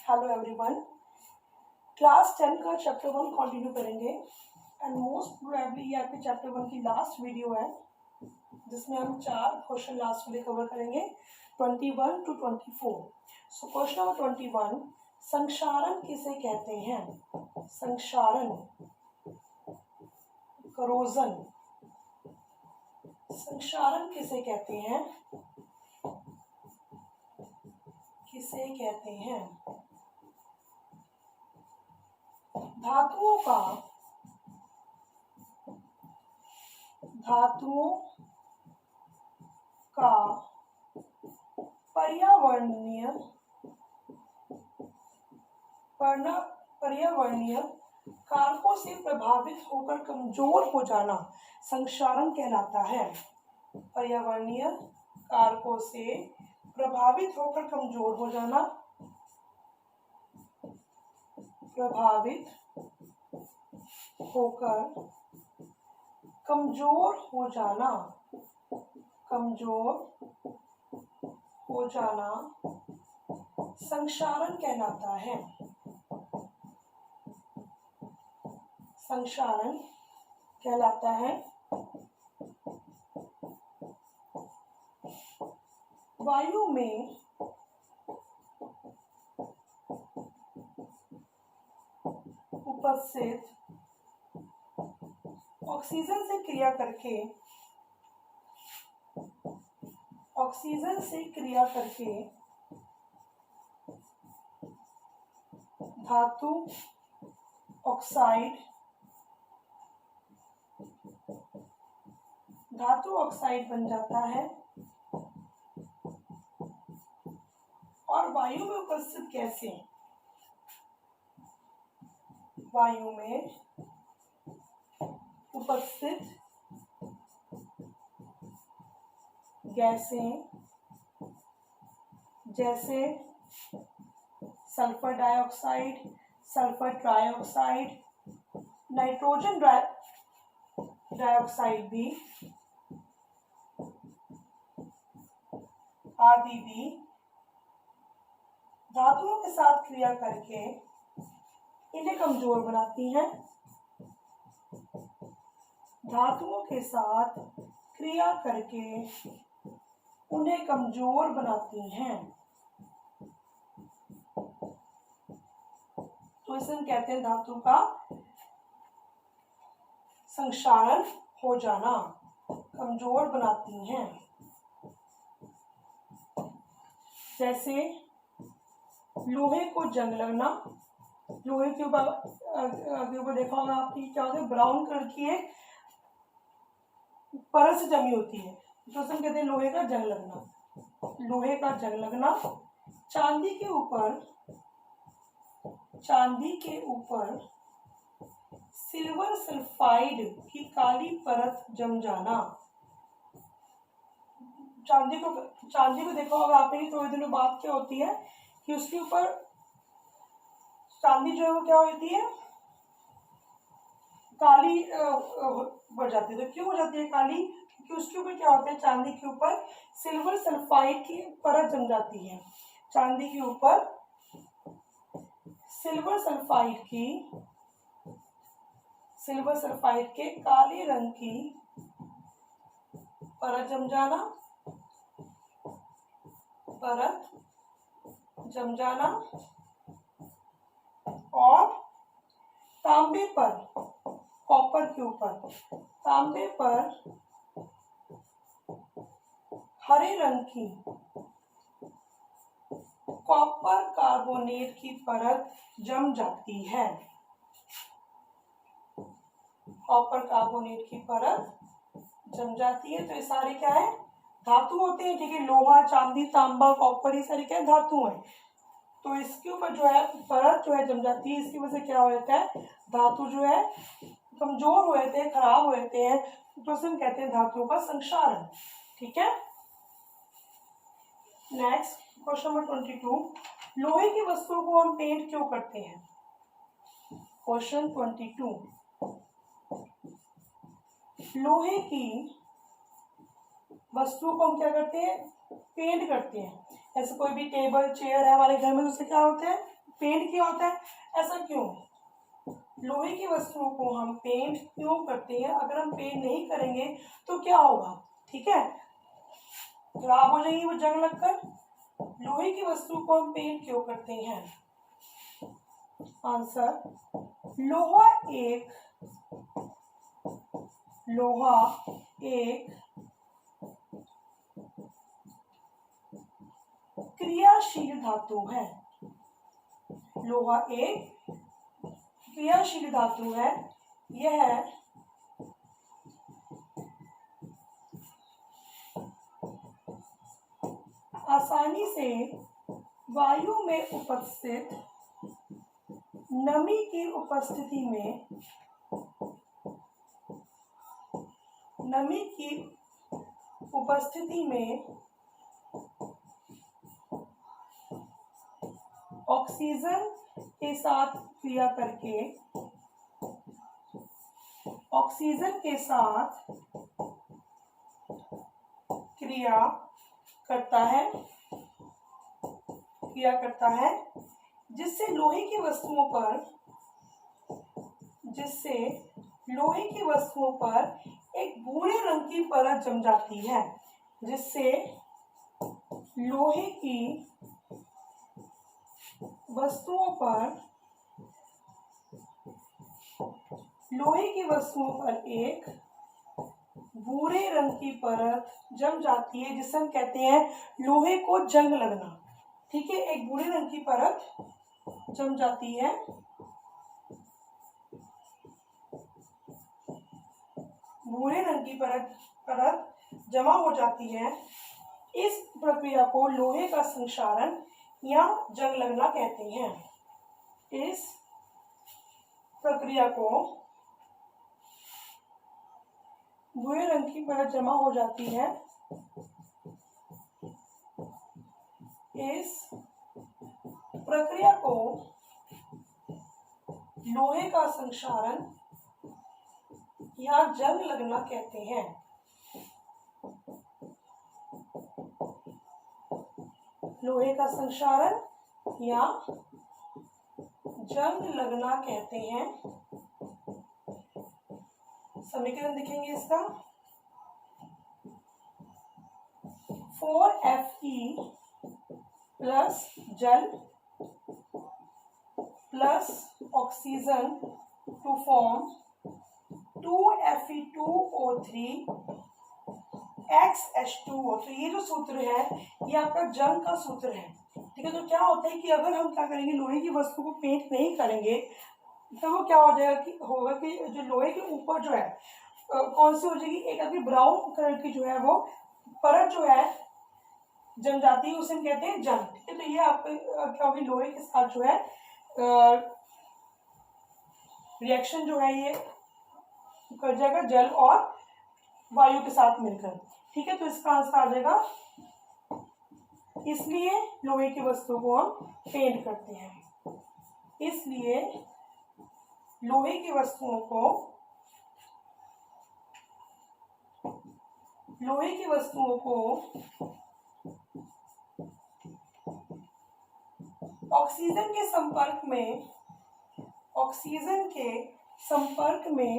Hello everyone. Class 10 का chapter 1 continue करेंगे and most probably ये आपके चैप्टर 1 की लास्ट वीडियो है जिसमें हम 4 क्वेश्चन लास्ट में कवर करेंगे 21 to 24। सो क्वेश्चन नंबर 21, संक्षारण किसे कहते हैं? संक्षारण, करोजन, संक्षारण किसे कहते हैं? किसे कहते हैं? धातुओं का पर्यावरणीय कारकों से प्रभावित होकर कमजोर हो जाना संक्षारण कहलाता है। पर्यावरणीय कारकों से प्रभावित होकर कमजोर हो जाना, प्रभावित होकर कमजोर हो जाना, कमजोर हो जाना संक्षारण कहलाता है। संक्षारण कहलाता है। वायु में उपस्थित ऑक्सीजन से क्रिया करके धातु ऑक्साइड बन जाता है और वायु में उपस्थित गैसें, वायु में उपस्थित गैसें जैसे sulphur dioxide, sulphur trioxide, nitrogen dioxide भी आदि भी धातुओं के साथ क्रिया करके इन्हें कमजोर बनाती हैं। धातुओं के साथ क्रिया करके उन्हें कमजोर बनाती हैं। तो इसे हम कहते हैं धातु का संक्षारण हो जाना, कमजोर बनाती हैं। जैसे लोहे को जंग लगना, लोहे के ऊपर देखा होगा आपने क्या होता है, ब्राउन कलर की एक परत से जमी होती है, तो उसे हम कहते हैं लोहे का जंग लगना। लोहे का जंग लगना। चांदी के ऊपर सिल्वर सल्फाइड की काली परत जम जाना। चांदी को देखा होगा आपने थोड़ी दिनों बाद क्या होती है कि उसके ऊपर चांदी जो है वो क्या होती है, काली बढ़ जाती है। तो क्यों हो जाती है काली? क्योंकि उसके ऊपर क्या होता है, चांदी के ऊपर सिल्वर सल्फाइड की परत जम जाती है। चांदी के ऊपर सिल्वर सल्फाइड के काले रंग की परत जम जाना और तांबे पर, कॉपर के ऊपर तांबे पर हरे रंग की कॉपर कार्बोनेट की परत जम जाती है। कॉपर कार्बोनेट की परत जम जाती है। तो ये सारे क्या है, धातु होते हैं, ठीक है। लोहा, चांदी, तांबा, कॉपर, ये सारे क्या धातु हैं। तो इसके ऊपर जो है परत जो है जम जाती है। इसकी वजह से क्या हो जाता है, धातु जो है कमजोर हो जाते हैं, खराब हो जाते हैं। तो उसे हम कहते हैं धातुओं का संक्षारण, ठीक है। नेक्स्ट क्वेश्चन नंबर 22, लोहे की वस्तुओं को हम पेंट क्यों करते हैं? क्वेश्चन 22, लोहे की वस्तुओं को हम क्या करते हैं, पेंट करते हैं। ऐसे कोई भी टेबल चेयर है हमारे घर में, उससे क्या होते हैं, पेंट किया होता है। ऐसा क्यों? लोहे की वस्तुओं को हम पेंट क्यों करते हैं? अगर हम पेंट नहीं करेंगे तो क्या होगा? ठीक है, खराब हो जाएगी वो जंग लगकर। लोहे की वस्तु को हम पेंट क्यों करते हैं? आंसर, लोहा एक क्रियाशील धातु है। लोहा एक क्रियाशील धातु है। यह आसानी से वायु में उपस्थित नमी की उपस्थिति में ऑक्सीजन के साथ क्रिया करता है, जिससे लोहे की वस्तुओं पर एक भूरे रंग की परत जम जाती है। जिससे लोहे की वस्तुओं पर एक भूरे रंग की परत जम जाती है, जिसे हम कहते हैं लोहे को जंग लगना। ठीक है, एक भूरे रंग की परत जम जाती है। भूरे रंग की परत जमा हो जाती है। इस प्रक्रिया को लोहे का संक्षारण या जंग लगना कहते हैं। इस प्रक्रिया को भूरे रंग की परत जमा हो जाती है। इस प्रक्रिया को लोहे का संक्षारण या जंग लगना कहते हैं। लोहे का संक्षारण या जंग लगना कहते हैं। समीकरण लिखेंगे इसका। 4Fe प्लस जल plus oxygen to form 2Fe2O3 XH2O। तो ये जो सूत्र है ये आपका जंग का सूत्र है। ठीक है, तो क्या होता है कि अगर हम क्या करेंगे, लोहे की वस्तु को पेंट नहीं करेंगे तो वो क्या हो जाएगा कि जो लोहे के ऊपर जो है कौन सी हो जाएगी, एक अभी ब्राउन कलर की जो है वो परत जो है जम जाती है, उसे हम कहते हैं जंग। ठीक है, तो ये आपका क्या होगी, लोहे के साथ जो है रिएक्शन जो है ये कर जाएगा जल और वायु के साथ मिलकर। ठीक है, तो इसका आंसर आ जाएगा, इसलिए लोहे की वस्तु को हम पेंट करते हैं। इसलिए लोहे की वस्तुओं को ऑक्सीजन के संपर्क में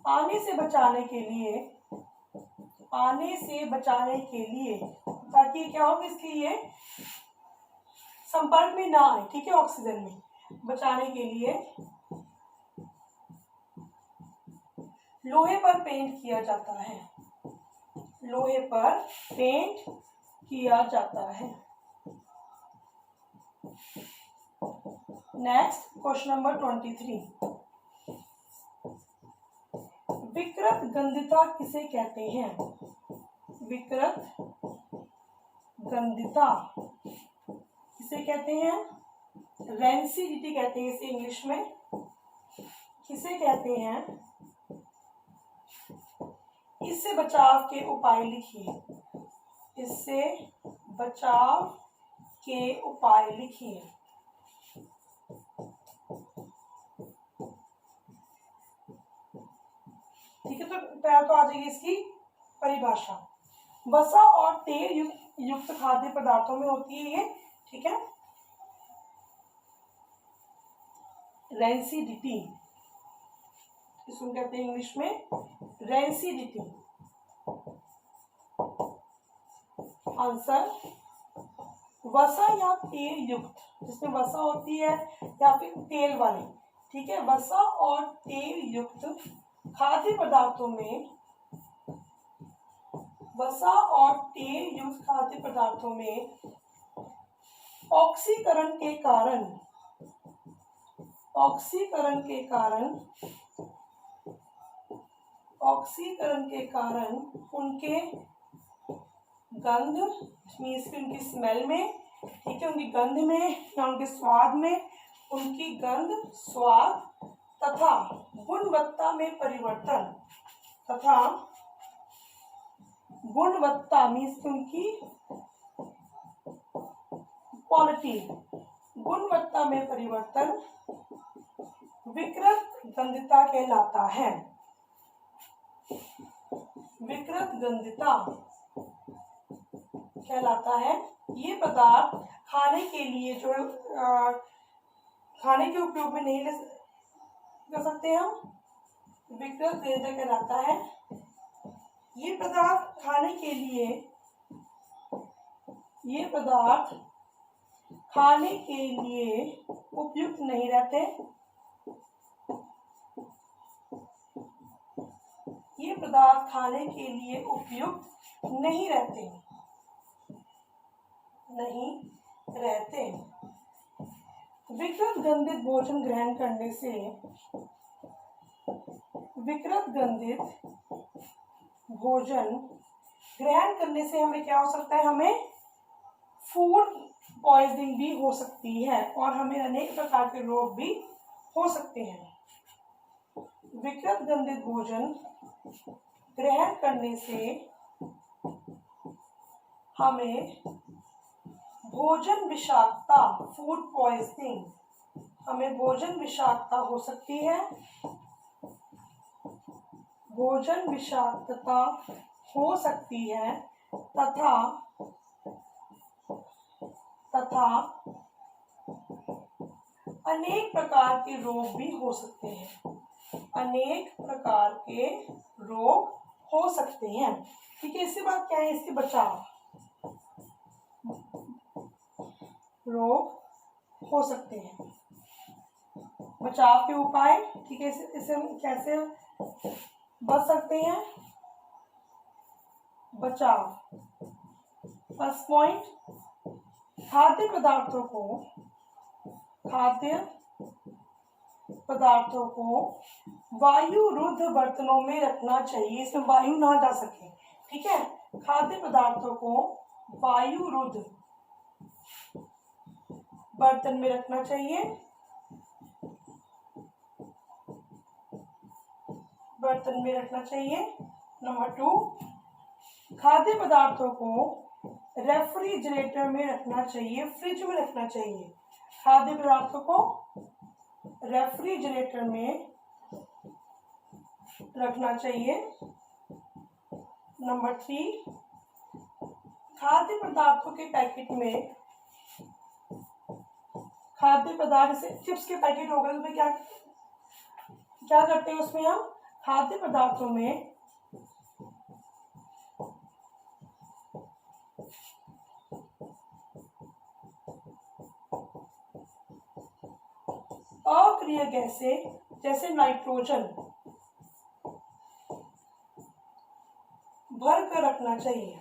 आने से बचाने के लिए ताकि क्या हो, इसलिए संपर्क में ना आए। ठीक है, ऑक्सीजन में बचाने के लिए लोहे पर पेंट किया जाता है। Next question number 23। विकृत गंधिता किसे कहते हैं? विकृत गंधिता किसे कहते हैं? रेंसिडिटी कहते हैं इसे इंग्लिश में। किसे कहते हैं? इससे बचाव के उपाय लिखिए। इससे बचाव के उपाय लिखिए। ठीक है, तो पहले तो आ जाएगी इसकी परिभाषा। वसा और तेल युक्त युक्त खाद्य पदार्थों में होती है ये, ठीक है। रेंसिडिटी, इसको कहते हैं इंग्लिश में रेंसिडिटी। आंसर वसा या तेल युक्त, जिसमें वसा होती है या फिर तेल वाली, ठीक है। वसा और तेल युक्त खाद्य पदार्थों में, वसा और तेल युक्त खाद्य पदार्थों में ऑक्सीकरण के कारण, ऑक्सीकरण के कारण, ऑक्सीकरण के कारण उनके गंध, मीन्स उनकी स्मेल में, ठीक है, उनकी गंध में या उनके स्वाद में, उनकी गंध, स्वाद तथा गुणवत्ता में परिवर्तन, तथा गुणवत्ता मीन्स उनकी क्वालिटी, गुणवत्ता में परिवर्तन विकृत गंधता कहलाता है। विकृत गंधता कहलाता है। ये पदार्थ खाने के लिए जो खाने के उपयोग में नहीं कर सकते हम, विकृत गंधता कहलाता है। ये पदार्थ खाने के लिए, ये पदार्थ खाने के लिए उपयुक्त नहीं रहते, ये पदार्थ खाने के लिए उपयुक्त नहीं रहते, नहीं रहते। विकृत गंधित भोजन ग्रहण करने से, विकृत गंधित भोजन ग्रहण करने से हमें क्या हो सकता है, हमें फूड पॉइजनिंग भी हो सकती है और हमें अनेक प्रकार के रोग भी हो सकते हैं। विकृत गंधित भोजन ग्रहण करने से हमें भोजन विषाक्तता, फूड पॉइजनिंग, हमें भोजन विषाक्तता हो सकती है, भोजन विषाक्तता हो सकती है तथा अनेक प्रकार के रोग भी हो सकते हैं, अनेक प्रकार के रोग हो सकते हैं, ठीक है। इसके बाद क्या है, इसके बचाव, रोग हो सकते हैं, बचाव के उपाय, ठीक है। इसे हम कैसे बच सकते हैं, बचाव। फर्स्ट पॉइंट, खाद्य पदार्थों को, खाद्य पदार्थों को वायुरुद्ध बर्तनों में रखना चाहिए, इसमें वायु ना जा सके, ठीक है। खाद्य पदार्थों को वायुरुद्ध बर्तन में रखना चाहिए, बर्तन में रखना चाहिए। नंबर 2, खाद्य पदार्थों को रेफ्रिजरेटर में रखना चाहिए, फ्रिज में रखना चाहिए, खाद्य पदार्थों को रेफ्रिजरेटर में रखना चाहिए। नंबर 3, खाद्य पदार्थों के पैकेट में, खाद्य पदार्थ से चिप्स के पैकेट हो गए, उसमें क्या क्या करते हैं, उसमें हम खाद्य पदार्थों में अक्रिय गैसें जैसे नाइट्रोजन भर कर रखना चाहिए,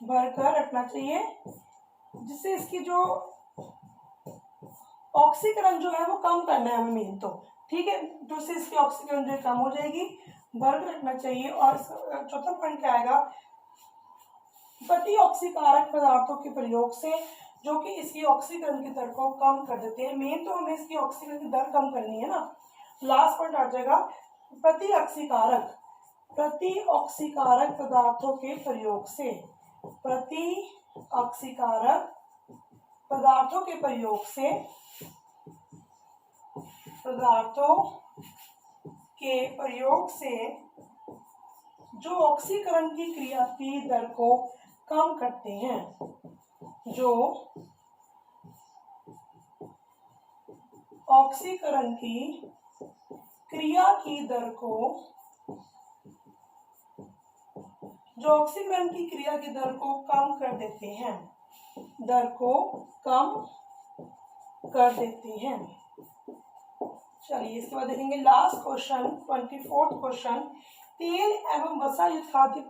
भर कर रखना चाहिए, जिससे इसकी जो ऑक्सीकरण जो है वो कम करना है हमें मेन तो, ठीक है। तो इससे इसकी ऑक्सीकरण जो कम हो जाएगी, भर कर रखना चाहिए। और चौथा पॉइंट क्या आएगा, प्रति ऑक्सीकारक पदार्थों के प्रयोग से, जो कि इसकी ऑक्सीकरण की दर को कम कर देते हैं। मेन तो हमें इसकी ऑक्सीकरण की दर कम करनी है ना। लास्ट पॉइंट आ जाएगा प्रति ऑक्सीकारक, प्रति ऑक्सीकारक पदार्थों के प्रयोग से, प्रति ऑक्सीकारक पदार्थों के प्रयोग से, पदार्थों के प्रयोग से जो ऑक्सीकरण की क्रिया की दर को कम करते हैं, जो ऑक्सीकरण की क्रिया की दर को, जो ऑक्सीकरण की क्रिया की दर को कम कर देते हैं, दर को कम कर देते हैं। चलिए इसके बाद देखेंगे लास्ट क्वेश्चन 24th क्वेश्चन, तेल एवं वसा युक्त खाद्य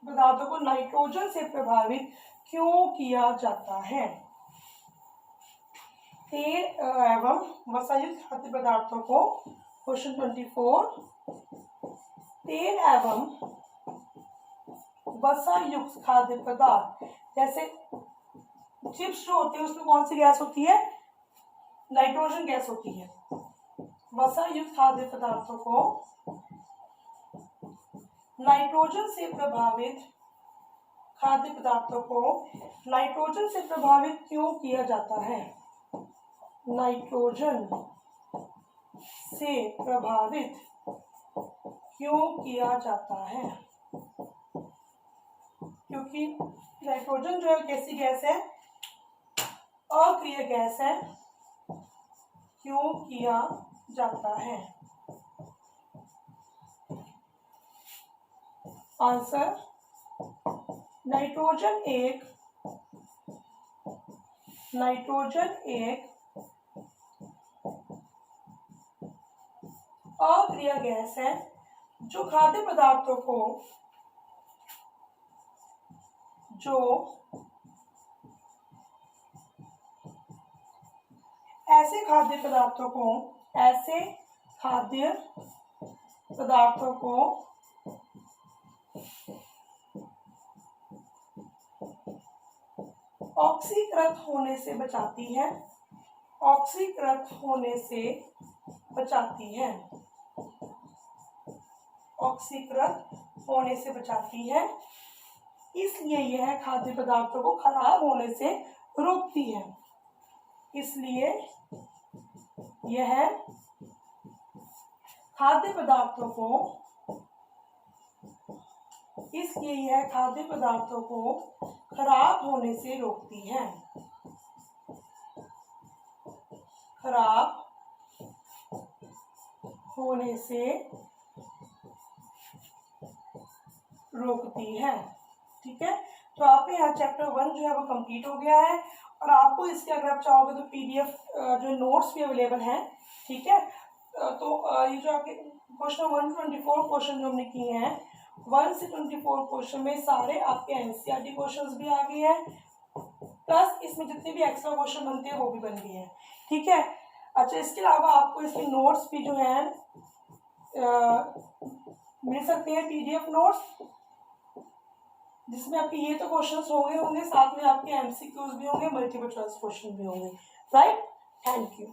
पदार्थों को नाइट्रोजन से प्रभावित क्यों किया जाता है? तेल एवं वसा युक्त खाद्य पदार्थों को, क्वेश्चन 24, तेल एवं वसा युक्त खाद्य पदार्थ जैसे चिप्स जो होते हैं उसमें कौन सी गैस होती है? नाइट्रोजन गैस होती है। वसा युक्त खाद्य पदार्थों को नाइट्रोजन से प्रभावित, खाद्य पदार्थों को नाइट्रोजन से प्रभावित क्यों किया जाता है? नाइट्रोजन से प्रभावित क्यों किया जाता है? क्योंकि नाइट्रोजन जो है कैसी गैस है? अक्रिय गैस है। क्यों किया जाता है? आंसर, नाइट्रोजन एक अक्रिय गैस है जो खाद्य पदार्थों को, जो ऐसे खाद्य पदार्थों को ऑक्सीकृत होने से बचाती है, ऑक्सीकृत होने से बचाती है, ऑक्सीकृत होने से बचाती है। इसलिए यह खाद्य पदार्थों को खराब होने से रोकती है। इसलिए यह खाद्य पदार्थों को खराब होने से रोकती है, खराब होने से रोकती है। ठीक है, तो आपके यहाँ चैप्टर 1 जो है वो कंप्लीट हो गया है और आपको इसके अगर आप चाहोगे तो PDF जो नोट्स भी अवेलेबल हैं। ठीक है, तो ये जो आपके क्वेश्चन 124 क्वेश्चन जो हमने किए हैं, 1 से 24 क्वेश्चन में सारे आपके NCERT क्वेश्चंस भी आ गए हैं, प्लस इसमें जितने भी एक्स्ट्रा क्वेश्चन बनते हैं वो भी बन गए हैं। ठीक है, अच्छा इसके अलावा आपको इसके नोट्स भी जो हैं मिल सकते हैं, PDF नोट्स, जिसमें आपके ये तो क्वेश्चंस होंगे साथ में आपके MCQs भी होंगे, मल्टीपल चॉइस क्वेश्चन भी होंगे। Right, thank you.